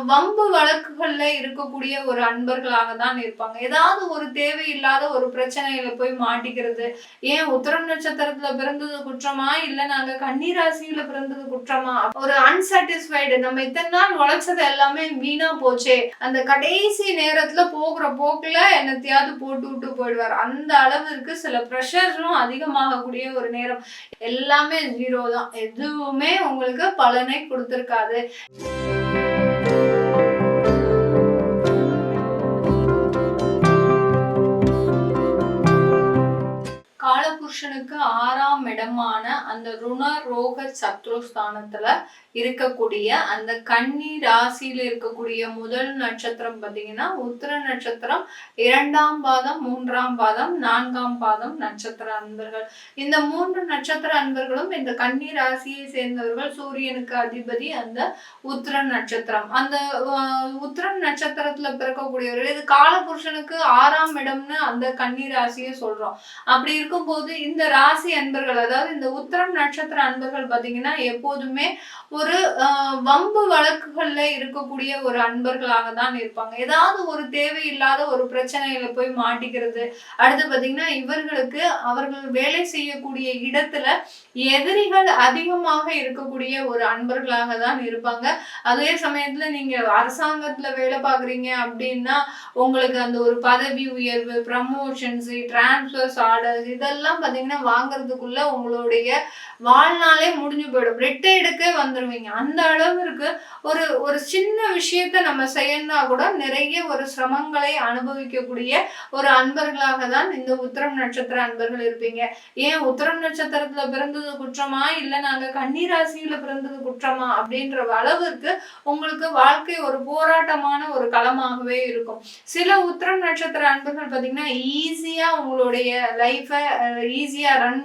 வம்பு வழக்குகள்ல இருக்கக்கூடிய ஒரு அன்பர்களாக தான் இருப்பாங்க. ஏதாவது ஒரு தேவையில்லாத ஒரு பிரச்சனையில போய் மாட்டிக்கிறது. ஏன் உத்திரம் நட்சத்திரத்துல பிறந்தது குற்றமா? இல்ல நாங்க கன்னி ராசியில பிறந்தது குற்றமா? ஒரு அன்சாட்டிஸ்ஃபைடு நம்ம இத்தனை நாள் உழைச்சது எல்லாமே வீணா போச்சே. அந்த கடைசி நேரத்துல போகிற போக்குல என்னத்தையாவது போட்டு விட்டு போயிடுவார். அந்த அளவிற்கு சில பிரஷரும் அதிகமாகக்கூடிய ஒரு நேரம். எல்லாமே 0 தான். எதுவுமே உங்களுக்கு பலனை கொடுத்திருக்காது. காலபுருஷனுக்கு 6ஆம் இடமான அந்த ருண ரோக சத்ருஸ்தானத்துல இருக்கக்கூடிய அந்த கன்னி ராசியில இருக்கக்கூடிய முதல் நட்சத்திரம் பார்த்தீங்கன்னா உத்திர நட்சத்திரம், 2ஆம் பாதம், 3ஆம் பாதம், 4ஆம் பாதம் நட்சத்திர அன்பர்கள். இந்த 3 நட்சத்திர அன்பர்களும் இந்த கன்னி ராசியை சேர்ந்தவர்கள். சூரியனுக்கு அதிபதி அந்த உத்திர நட்சத்திரம். அந்த உத்திரம் நட்சத்திரத்துல பிறக்கக்கூடியவர்கள். இது காலபுருஷனுக்கு 6ஆம் இடம்னு அந்த கன்னி ராசியை சொல்றோம். அப்படி இருக்கும்போது இந்த ராசி அன்பர்கள், அதாவது இந்த உத்திரம் நட்சத்திர அன்பர்கள் பாத்தீங்கன்னா எப்போதுமே ஒரு வம்பு வழக்குகள்ல இருக்கக்கூடிய ஒரு அன்பர்களாக தான் இருப்பாங்க. ஏதாவது ஒரு தேவையில்லாத ஒரு பிரச்சனையில போய் மாட்டிக்கிறது. அடுத்து பாத்தீங்கன்னா இவர்களுக்கு அவர்கள் வேலை செய்யக்கூடிய இடத்துல எதிரிகள் அதிகமாக இருக்கக்கூடிய ஒரு அன்பர்களாக தான் இருப்பாங்க. அதே சமயத்துல நீங்க அரசாங்கத்துல வேலை பாக்குறீங்க அப்படின்னா உங்களுக்கு அந்த ஒரு பதவி உயர்வு, ப்ரமோஷன்ஸ், டிரான்ஸ்ஃபர்ஸ், ஆர்டர்ஸ் இதெல்லாம் பாத்தீங்கன்னா வாங்குறதுக்குள்ள உங்களுடைய வாழ்நாளே முடிஞ்சு போயிடும். ரிட்டையர்டுக்கே வந்துருவீங்க. அந்த அளவிற்கு ஒரு ஒரு சின்ன விஷயத்த நம்ம செய்யணும்னா கூட நிறைய ஒரு சிரமங்களை அனுபவிக்கக்கூடிய ஒரு அன்பர்களாக தான் இந்த உத்திரம் நட்சத்திர அன்பர்கள் இருப்பீங்க. ஏன் உத்திரம் நட்சத்திரத்துல பிறந்தது குற்றமா? இல்ல நாங்க கன்னி ராசியில பிறந்தது குற்றமா? அப்படின்ற அளவிற்கு உங்களுக்கு வாழ்க்கை ஒரு போராட்டமான ஒரு களமாகவே இருக்கும். சில உத்திரம் நட்சத்திர அன்பர்கள் பாத்தீங்கன்னா ஈஸியா உங்களுடைய லைஃப ஈஸியா ரன்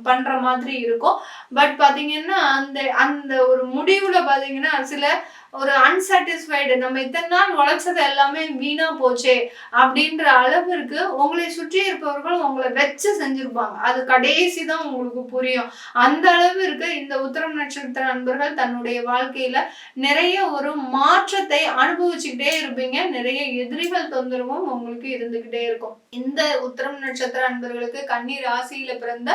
பண்ற மாதிரி இருக்கும். பட் பாத்தீங்கன்னா அந்த அந்த ஒரு முடிவுல பாத்தீங்கன்னா சில ஒரு அன்சாட்டிஸ்ஃபைடு நம்ம இத்தனை நாள் உழைச்சது எல்லாமே வீணா போச்சே அப்படின்ற அளவிற்கு உங்களை சுற்றி இருப்பவர்கள் உங்களை வச்சு செஞ்சிருப்பாங்க. அது கடைசி தான் உங்களுக்கு புரியும். அந்த அளவிற்கு இந்த உத்திரம் நட்சத்திர அன்பர்கள் தன்னுடைய வாழ்க்கையில நிறைய ஒரு மாற்றத்தை அனுபவிச்சுக்கிட்டே இருப்பீங்க. நிறைய எதிரிகள் தொந்தரவும் உங்களுக்கு இருந்துகிட்டே இருக்கும். இந்த உத்திரம் நட்சத்திர அன்பர்களுக்கு கன்னி ராசியில பிறந்த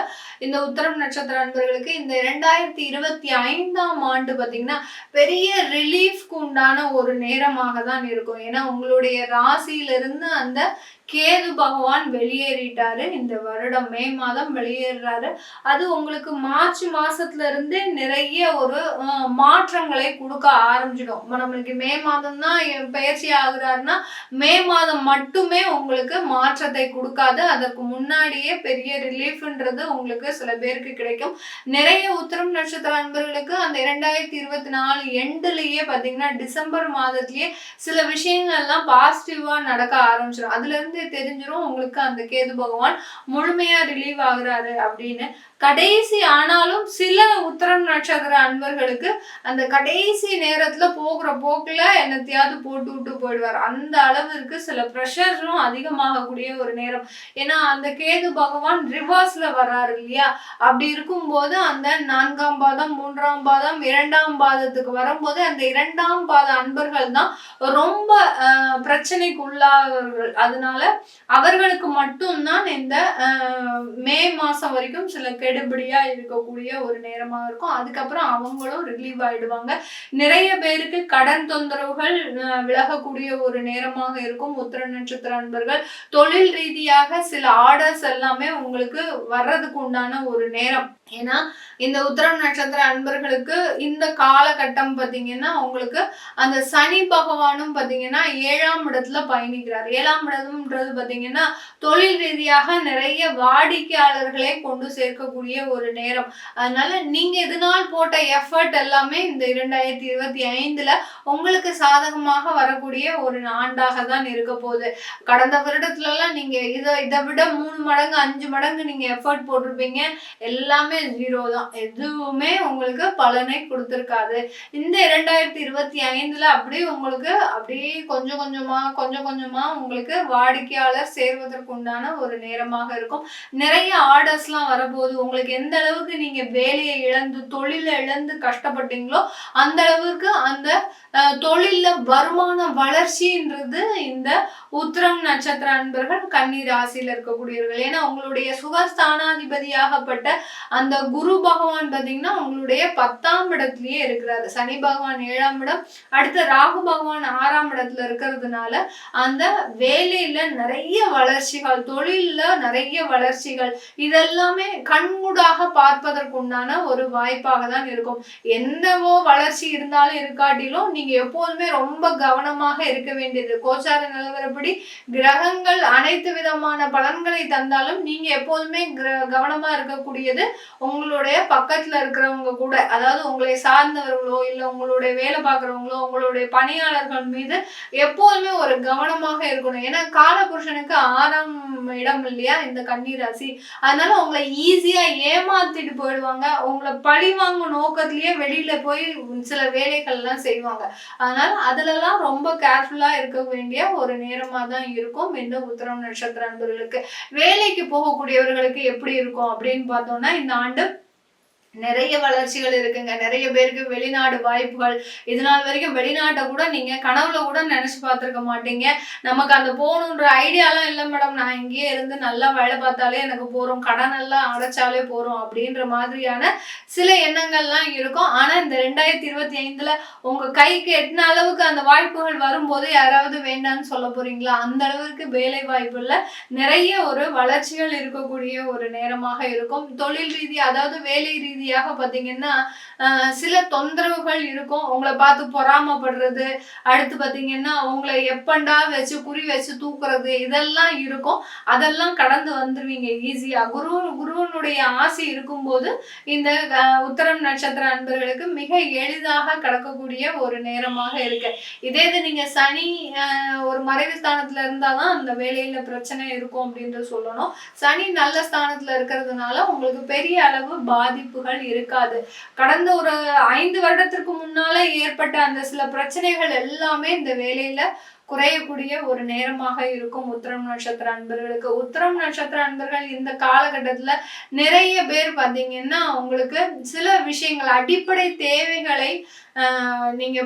இந்த உத்திரம் நட்சத்திர அன்பர்களுக்கு இந்த 2025ஆம் ஆண்டு பாத்தீங்கன்னா பெரிய ரிலீஃப்க்கு உண்டான ஒரு நேரமாக தான் இருக்கும். ஏன்னா உங்களுடைய ராசியிலிருந்து அந்த கேது பகவான் வெளியேறிட்டாரு. இந்த வருடம் மே மாதம் வெளியேறாரு. அது உங்களுக்கு மார்ச் மாசத்துல இருந்து நிறைய ஒரு மாற்றங்களை கொடுக்க ஆரம்பிச்சிடும். நம்மளுக்கு மே மாதம் தான் பயிற்சி ஆகுறாருன்னா மே மாதம் மட்டுமே உங்களுக்கு மாற்றத்தை கொடுக்காது. அதற்கு முன்னாடியே பெரிய ரிலீஃப்ன்றது உங்களுக்கு சில பேருக்கு கிடைக்கும். நிறைய உத்திரம் நட்சத்திர அன்பர்களுக்கு அந்த 2024 எண்டுலயே பாத்தீங்கன்னா டிசம்பர் மாதத்திலேயே சில விஷயங்கள் எல்லாம் பாசிட்டிவா நடக்க ஆரம்பிச்சிடும். அதுல இருந்து தெரிஞ்சிரும் உங்களுக்கு அந்த கேது பகவான் முழுமையா ரிலீவ் ஆகுறாரு அப்படின்னு. கடைசி ஆனாலும் சில உத்திரம் நட்சத்திர அன்பர்களுக்கு அந்த கடைசி நேரத்துல போகிற போக்குல என்னத்தையாவது போட்டு விட்டு போயிடுவார். அந்த அளவிற்கு சில பிரஷரும் அதிகமாகக்கூடிய ஒரு நேரம். ஏன்னா அந்த கேது பகவான் ரிவர்ஸ்ல வர்றாரு இல்லையா? அப்படி இருக்கும்போது அந்த 4ஆம் பாதம், 3ஆம் பாதம், 2ஆம் பாதத்துக்கு வரும்போது அந்த 2ஆம் பாத அன்பர்கள் தான் ரொம்ப பிரச்சனைக்கு உள்ளாவர்கள். அதனால அவர்களுக்கு மட்டும்தான் இந்த மே மாசம் வரைக்கும் சில கெடுபிடியா இருக்கக்கூடிய ஒரு நேரமாக இருக்கும். அதுக்கப்புறம் அவங்களும் ரிலீவ் ஆயிடுவாங்க. நிறைய பேருக்கு கடன் தொந்தரவுகள் விலகக்கூடிய ஒரு நேரமாக இருக்கும். உத்திர நட்சத்திர அன்பர்கள் தொழில் ரீதியாக சில ஆர்டர்ஸ் எல்லாமே உங்களுக்கு வர்றதுக்கு உண்டான ஒரு நேரம். ஏன்னா இந்த உத்திரம் நட்சத்திர அன்பர்களுக்கு இந்த காலகட்டம் பாத்தீங்கன்னா உங்களுக்கு அந்த சனி பகவானும் பாத்தீங்கன்னா 7ஆம் இடத்துல பயணிக்கிறார். 7ஆம் இடம்ன்றது பாத்தீங்கன்னா தொழில் ரீதியாக நிறைய வாடிக்கையாளர்களை கொண்டு சேர்க்கக்கூடிய ஒரு நேரம். அதனால நீங்க இதனால் போட்ட எஃபர்ட் எல்லாமே இந்த 2025ல உங்களுக்கு சாதகமாக வரக்கூடிய ஒரு ஆண்டாக தான் இருக்க போகுது. கடந்த வருடத்துல எல்லாம் நீங்க இதை விட 3 மடங்கு 5 மடங்கு நீங்க எஃபர்ட் போட்டிருப்பீங்க. எல்லாமே 0 தான். எதுவுமே உங்களுக்கு பலனை கொடுத்திருக்காது. இந்த 2025ல அப்படியே உங்களுக்கு அப்படியே கொஞ்சம் கொஞ்சமா உங்களுக்கு வாடிக்கையாளர் சேர்வதற்கு உண்டான ஒரு நேரமாக இருக்கும். நிறைய ஆர்டர்ஸ் எல்லாம் வரப்போகுது. உங்களுக்கு எந்த அளவுக்கு நீங்க வேலையை இழந்து தொழிலை இழந்து கஷ்டப்பட்டீங்களோ அந்த அளவுக்கு அந்த தொழில்ல வருமான வளர்ச்சின்றது இந்த உத்திரம் நட்சத்திர அன்பர்கள் கன்னி ராசியில இருக்கக்கூடியவர்கள். ஏன்னா உங்களுடைய சுகஸ்தானாதிபதியாகப்பட்ட அந்த குரு பகவான் பாத்தீங்கன்னா உங்களுடைய 10ஆம் இடத்திலேயே இருக்கிறாரு. சனி பகவான் 7ஆம் இடம், அடுத்த ராகு பகவான் 6ஆம் இடத்துல இருக்கிறதுனால அந்த வேலையில நிறைய வளர்ச்சிகள், தொழில்ல நிறைய வளர்ச்சிகள், இதெல்லாமே கண்கூடாக பார்ப்பதற்குண்டான ஒரு வாய்ப்பாக தான் இருக்கும். என்னவோ வளர்ச்சி இருந்தாலும் இருக்காட்டிலும் நீங்க எப்போதுமே ரொம்ப கவனமாக இருக்க வேண்டியது. கோச்சார நிலவரப்படி கிரகங்கள் அனைத்து விதமான பலன்களை தந்தாலும் நீங்க எப்போதுமே கவனமா இருக்கக்கூடியது உங்களுடைய பக்கத்துல இருக்கிறவங்க கூட, அதாவது உங்களை சார்ந்தவர்களோ இல்ல உங்களுடைய வேலை பார்க்கறவங்களோ உங்களுடைய பணியாளர்கள் மீது எப்போதுமே ஒரு கவனமாக இருக்கணும். ஏன்னா காலபுருஷனுக்கு 6ஆம் இடம் இல்லையா இந்த கன்னி ராசி. அதனால உங்களை ஈஸியா ஏமாத்திட்டு போயிடுவாங்க. உங்களை பழி வாங்கும் நோக்கத்திலேயே வெளியில போய் சில வேலைகள் எல்லாம் செய்வாங்க. அதனால அதுலலாம் ரொம்ப கேர்ஃபுல்லா இருக்க வேண்டிய ஒரு நேரமா தான் இருக்கும் இந்த உத்திரம் நட்சத்திர அன்பர்களுக்கு. வேலைக்கு போகக்கூடியவர்களுக்கு எப்படி இருக்கும் அப்படின்னு பார்த்தோம்னா இந்த ஆண்டு நிறைய வளர்ச்சிகள் இருக்குங்க. நிறைய பேருக்கு வெளிநாடு வாய்ப்புகள். இது நாள் வரைக்கும் வெளிநாட்டை கூட நீங்க கனவுல கூட நினைச்சு பார்த்திருக்க மாட்டீங்க. நமக்கு அந்த போகணுன்ற ஐடியாலாம் இல்லை மேடம், நான் இங்கேயே இருந்து நல்லா வேலை பார்த்தாலே எனக்கு போறோம், கடன் எல்லாம் அடைச்சாலே போறோம் அப்படின்ற மாதிரியான சில எண்ணங்கள்லாம் இருக்கும். ஆனா இந்த 2025ல உங்க கைக்கு எட்டின அளவுக்கு அந்த வாய்ப்புகள் வரும்போது யாராவது வேண்டான்னு சொல்ல போறீங்களா? அந்த அளவுக்கு வேலை வாய்ப்புல நிறைய ஒரு வளர்ச்சிகள் இருக்கக்கூடிய ஒரு நேரமாக இருக்கும். தொழில் ரீதி, அதாவது வேலை ரீதியாக பாத்தீங்கன்னா சில தொந்தரவுகள் இருக்கும். உங்களை பார்த்து பொறாமப்படுறது, அடுத்து பாத்தீங்கன்னா உங்களை எப்பண்டா வச்சு குறி வச்சு தூக்குறது, இதெல்லாம் இருக்கும். அதெல்லாம் கடந்து வந்துருவீங்க ஈஸியா. குருவனுடைய ஆசை இருக்கும்போது இந்த உத்திரம் நட்சத்திர அன்பர்களுக்கு மிக எளிதாக கடக்கக்கூடிய ஒரு நேரமாக இருக்கு. இதே இது நீங்க சனி ஒரு மறைவு ஸ்தானத்துல இருந்தாதான் அந்த வேலையில பிரச்சனை இருக்கும் அப்படின்றது சொல்லணும். சனி நல்ல ஸ்தானத்துல இருக்கிறதுனால உங்களுக்கு பெரிய அளவு பாதிப்புகள் இருக்காது. கடந்த ஒரு 5 வருடத்திற்கு முன்னால ஏற்பட்ட அந்த சில பிரச்சனைகள் எல்லாமே இந்த வேலையில குறையக்கூடிய ஒரு நேரமாக இருக்கும் உத்திரம் நட்சத்திர அன்பர்களுக்கு. உத்திரம் நட்சத்திர அன்பர்கள் இந்த காலகட்டத்துல நிறைய பேர் பாத்தீங்கன்னா உங்களுக்கு சில விஷயங்கள், அடிப்படை தேவைகளை நீங்க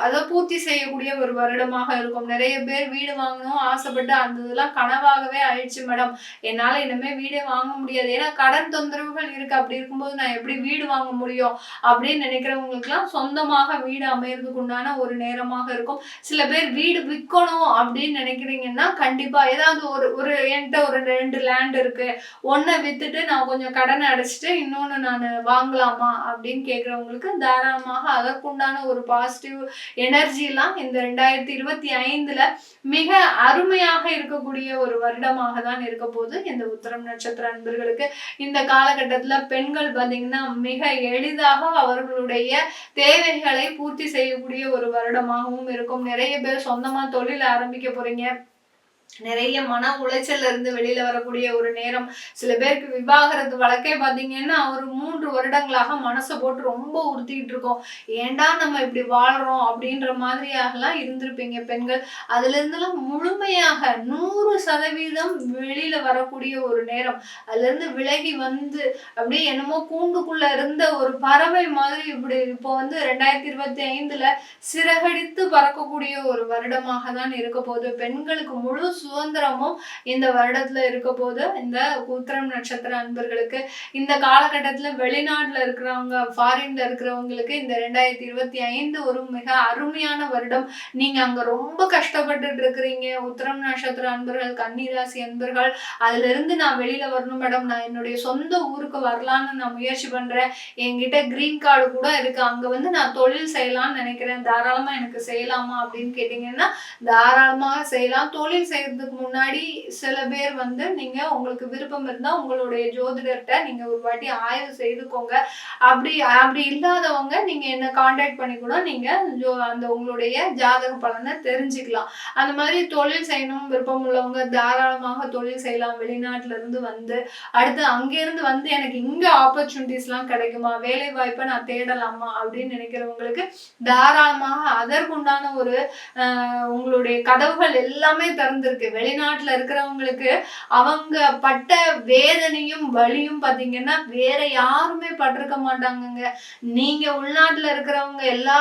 அதாவது பூர்த்தி செய்யக்கூடிய ஒரு வருடமாக இருக்கும். நிறைய பேர் வீடு வாங்கணும் ஆசைப்பட்டு அந்த இதெல்லாம் கனவாகவே ஆயிடுச்சு மேடம், என்னால இனிமே வீடே வாங்க முடியாது, ஏன்னா கடன் தொந்தரவுகள் இருக்கு, அப்படி இருக்கும்போது நான் எப்படி வீடு வாங்க முடியும் அப்படின்னு நினைக்கிறவங்களுக்கு எல்லாம் சொந்தமாக வீடு அமையறதுக்கு உண்டான ஒரு நேரமாக இருக்கும். சில பேர் வீடு விற்கணும் அப்படின்னு நினைக்கிறீங்கன்னா கண்டிப்பா ஏதாவது ஒரு என்கிட்ட ஒரு 2 லேண்ட் இருக்கு, ஒன்ன வித்துட்டு நான் கொஞ்சம் கடனை அடைச்சிட்டு இன்னொன்னு நான் வாங்கலாமா அப்படின்னு கேட்கிறவங்களுக்கு தாராளமாக அதற்குண்டான ஒரு பாசிட்டிவ் எனர்ஜி எல்லாம் இந்த 2025ல மிக அருமையாக இருக்கக்கூடிய ஒரு வருடமாக தான் இருக்க போது இந்த உத்திரம் நட்சத்திர அன்பர்களுக்கு. இந்த காலகட்டத்துல பெண்கள் பாத்தீங்கன்னா மிக எளிதாக அவர்களுடைய தேவைகளை பூர்த்தி செய்யக்கூடிய ஒரு வருடமாகவும் இருக்கும். நிறைய பேர் சொந்தமா தொழில் ஆரம்பிக்க போறீங்க. நிறைய மன உளைச்சல்ல இருந்து வெளியில வரக்கூடிய ஒரு நேரம். சில பேருக்கு விவாகரத்து வழக்கே பாத்தீங்கன்னா ஒரு 3 வருடங்களாக மனசை போட்டு ரொம்ப உறுத்திக்கிட்டு இருக்கோம், ஏண்டா நம்ம இப்படி வாழ்றோம் அப்படின்ற மாதிரியாகலாம் இருந்திருப்பீங்க பெண்கள். அதுல இருந்தெல்லாம் முழுமையாக 100% வெளியில வரக்கூடிய ஒரு நேரம். அதுல இருந்து விலகி வந்து அப்படியே என்னமோ கூண்டுக்குள்ள இருந்த ஒரு பறவை மாதிரி இப்படி இப்போ 2025ல சிறகடித்து பறக்கக்கூடிய ஒரு வருடமாக தான் இருக்க போகுது. பெண்களுக்கு முழு சுதந்திரமும் இந்த வருடத்துல இருக்க போது இந்த உத்திரம் நட்சத்திர அன்பர்களுக்கு. இந்த காலகட்டத்துல வெளிநாட்டுல இருக்கிறவங்க, ஃபாரின்ல இருக்கிறவங்களுக்கு இந்த 2025 ஒரு மிக அருமையான வருடம். நீங்க அங்க ரொம்ப கஷ்டப்பட்டுட்டு இருக்கிறீங்க உத்திரம் நட்சத்திர அன்பர்கள், கன்னிராசி அன்பர்கள், அதுல இருந்து நான் வெளியில வரணும் மேடம், நான் என்னுடைய சொந்த ஊருக்கு வரலான்னு நான் முயற்சி பண்றேன், என்கிட்ட கிரீன் கார்டு கூட இருக்கு, அங்க நான் தொழில் செய்யலாம்னு நினைக்கிறேன், தாராளமா எனக்கு செய்யலாமா அப்படின்னு கேட்டீங்கன்னா தாராளமாக செய்யலாம். தொழில் செய்யறதுக்கு முன்னாடி சில பேர் நீங்க உங்களுக்கு விருப்பம் இருந்தா உங்களுடைய ஜோதிடர்கிட்ட நீங்க ஒரு வாட்டி ஆய்வு செய்துக்கோங்க. அப்படி இல்லாதவங்க நீங்க என்ன கான்டாக்ட் பண்ணி கூட நீங்க அந்த உங்களுடைய ஜாதக பலனை தெரிஞ்சுக்கலாம். அந்த மாதிரி தொழில் செய்யணும் விருப்பம் உள்ளவங்க தாராளமாக தொழில் செய்யலாம். வெளிநாட்டுல இருந்து அடுத்து அங்கிருந்து எனக்கு இங்க ஆப்பர்ச்சுனிட்டிஸ் எல்லாம் கிடைக்குமா, வேலை வாய்ப்பை நான் தேடலாமா அப்படின்னு நினைக்கிறவங்களுக்கு தாராளமாக முன்னேற்றத்துக்கு உண்டான ஒரு உங்களுடைய கதவுகள் எல்லாமே திறந்திருக்கு. வெளிநாட்டுல இருக்கிறவங்களுக்கு அவங்க பட்ட வேதனையும் வலியும் பாத்தீங்கன்னா வேற யாருமே பட்டிருக்க மாட்டாங்கங்க. நீங்க உள்நாட்டுல இருக்கிறவங்க எல்லா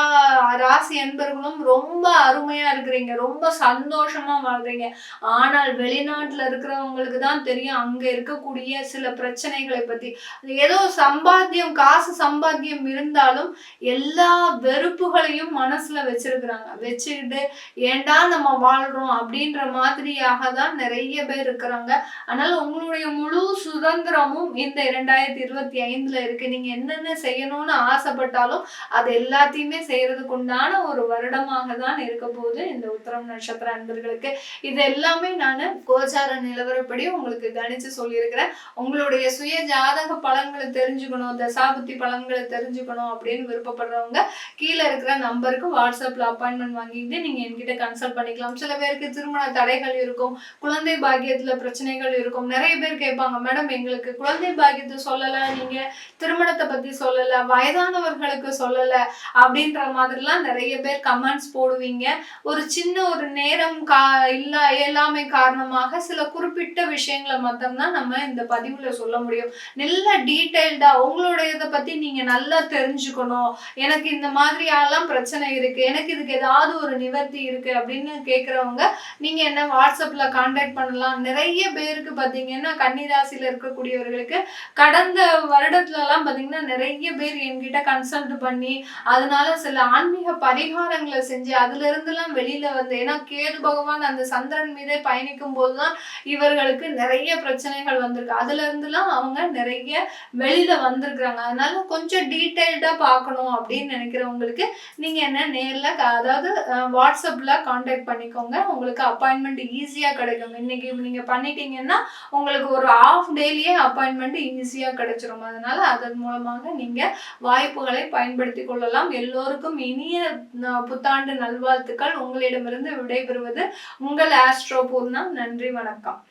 ராசி அன்பர்களும் ரொம்ப அருமையா இருக்கிறீங்க, ரொம்ப சந்தோஷமா வாழ்றீங்க. ஆனால் வெளிநாட்டுல இருக்கிறவங்களுக்கு தான் தெரியும் அங்க இருக்கக்கூடிய சில பிரச்சனைகளை பத்தி. ஏதோ சம்பாத்தியம், காசு சம்பாத்தியம் இருந்தாலும் எல்லா வெறுப்புகளையும் மனசுல வச்சிருக்கிறாங்க. வச்சுக்கிட்டு ஏண்டா நம்ம வாழ்றோம் அப்படின்ற மாதிரியாக தான் நிறைய பேர் இருக்கிறாங்க. அதனால உங்களுடைய முழு சுதந்திரமும் இந்த 2025ல இருக்கு. நீங்க என்னென்ன செய்யணும்னு ஆசைப்பட்டாலும் அது எல்லாத்தையுமே செய்யறதுக்கு உண்டான ஒரு வருடமாக தான் இருக்க போகுது இந்த உத்திரம் நட்சத்திர அன்பர்களுக்கு. இது எல்லாமே நான் கோச்சார நிலவரப்படி உங்களுக்கு கணிச்சு சொல்லியிருக்கிறேன். உங்களுடைய சுய ஜாதக பலன்களை தெரிஞ்சுக்கணும், தசாபுத்தி பலன்களை தெரிஞ்சுக்கணும் அப்படின்னு விருப்பப்படுறவங்க கீழே இருக்கிற நம்பருக்கு வாட்ஸ்அப்ல அப்பாயின்மெண்ட் வாங்கிட்டு நீங்க என்கிட்ட கன்சல்ட் பண்ணிக்கலாம். சில பேருக்கு திருமண தடைகள் இருக்கும், குழந்தை பாக்கியத்துல பிரச்சனைகள் இருக்கும். நிறைய பேர் கேட்பாங்க, மேடம் எங்களுக்கு குழந்தை பாக்கியத்தை சொல்லல, நீங்க திருமணத்தை பத்தி சொல்லல, வயதானவர்களுக்கு சொல்லல அப்படின்ற மாதிரிலாம் நிறைய பேர் கமெண்ட்ஸ் போடுவீங்க. ஒரு சின்ன ஒரு நேரம் இல்லாமை காரணமாக சில குறிப்பிட்ட விஷயங்களை மட்டும்தான் நம்ம இந்த பதிவுல சொல்ல முடியும். நல்ல டீடைல்டா உங்களுடைய பத்தி நீங்க நல்லா தெரிஞ்சுக்கணும், எனக்கு இந்த மாதிரியாலாம் பிரச்சனை இருக்கு, எனக்கு இதுக்கு ஏதாவது ஒரு நிவர்த்தி இருக்கு அப்படின்னு கேட்கிறவங்க நீங்க என்ன வாட்ஸ்அப்ல கான்டாக்ட் பண்ணலாம். நிறைய பேருக்கு பாத்தீங்கன்னா கன்னிராசியில இருக்கக்கூடியவர்களுக்கு கடந்த வருடத்துல எல்லாம் பாத்தீங்கன்னா நிறைய பேர் என்கிட்ட கன்சல்ட் பண்ணி அதனால சில ஆன்மீக பரிகாரங்களை செஞ்சு அதுல இருந்து எல்லாம் வெளியில வந்து, ஏன்னா கேது பகவான் அந்த சந்திரன் மீதே பயணிக்கும் போதுதான் இவர்களுக்கு நிறைய பிரச்சனைகள் வந்திருக்கு. அதுல இருந்து எல்லாம் அவங்க நிறைய வெளியில வந்திருக்கிறாங்க. அதனால கொஞ்சம் டீடைல்டா பார்க்கணும் அப்படின்னு நினைக்கிறவங்களுக்கு நீங்க என்ன நேர்ல அதாவது வாட்ஸ்அப்ல கான்டாக்ட் பண்ணிக்கோங்க. உங்களுக்கு அப்பாயின்மெண்ட் ஈஸியா கிடைக்கும். இன்னைக்கு நீங்க பண்ணிட்டீங்கன்னா உங்களுக்கு ஒரு ஹாஃப் டேலயே அப்பாயின்மெண்ட் ஈஸியா கிடைச்சிரும். அதனால அதன் மூலமாக நீங்க வாய்ப்புகளை பயன்படுத்தி கொள்ளலாம். எல்லோருக்கும் இனிய புத்தாண்டு நல்வாழ்த்துக்கள். உங்களிடமிருந்து விடைபெறுவது உங்கள் ஆஸ்ட்ரோ பூர்ணா. நன்றி, வணக்கம்.